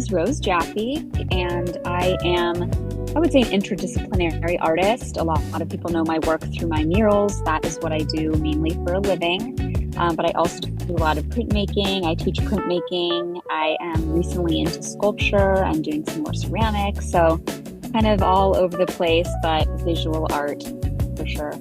is Rose Jaffe, and I would say, an interdisciplinary artist. A lot of people know my work through my murals. That is what I do mainly for a living. But I also do a lot of printmaking. I teach printmaking. I am recently into sculpture. I'm doing some more ceramics. So kind of all over the place, but visual art for sure.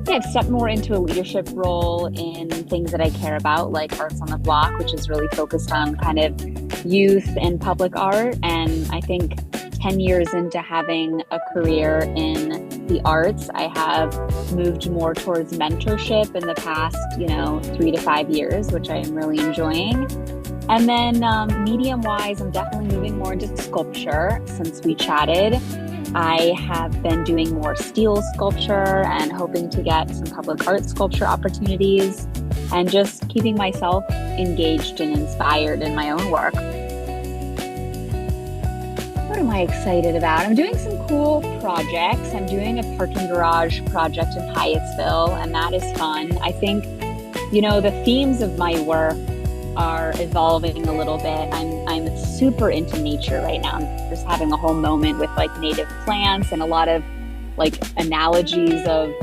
Yeah, I've stepped more into a leadership role in things that I care about, like Arts on the Block, which is really focused on kind of youth and public art. And I think 10 years into having a career in the arts, I have moved more towards mentorship in the past, 3 to 5 years, which I am really enjoying. And then medium-wise, I'm definitely moving more into sculpture since we chatted. I have been doing more steel sculpture and hoping to get some public art sculpture opportunities and just keeping myself engaged and inspired in my own work. What am I excited about? I'm doing some cool projects. I'm doing a parking garage project in Hyattsville, and that is fun. I think, the themes of my work are evolving a little bit. I'm super into nature right now. I'm just having a whole moment with native plants and a lot of analogies of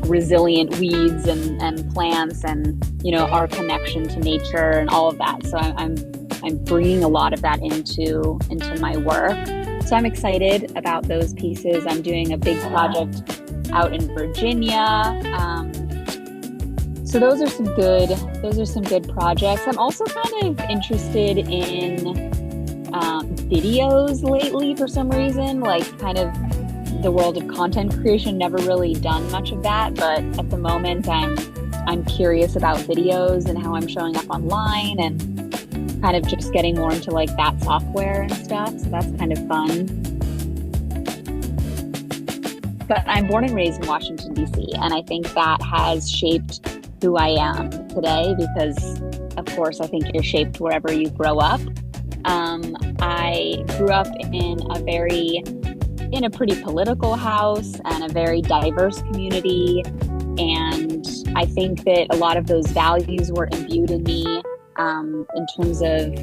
resilient weeds and plants and our connection to nature and all of that. So I'm bringing a lot of that into my work. So I'm excited about those pieces. I'm doing a big project out in Virginia. So those are some good projects. I'm also kind of interested in videos lately for some reason, kind of the world of content creation. Never really done much of that, but at the moment I'm curious about videos and how I'm showing up online and kind of just getting more into that software and stuff. So that's kind of fun. But I'm born and raised in Washington, D.C., and I think that has shaped who I am today because, of course, I think you're shaped wherever you grow up. I grew up in a pretty political house and a very diverse community. And I think that a lot of those values were imbued in me in terms of,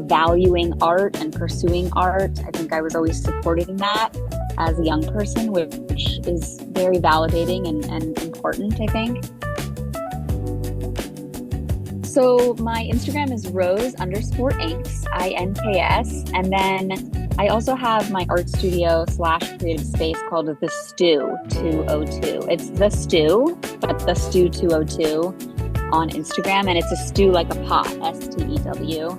valuing art and pursuing art. I think I was always supported in that as a young person, which is very validating and important, I think. So my Instagram is Rose_Inks, INKS. And then I also have my art studio / creative space called the Stew 202. It's the Stew, but the Stew 202 on Instagram. And it's a stew like a pot, STEW.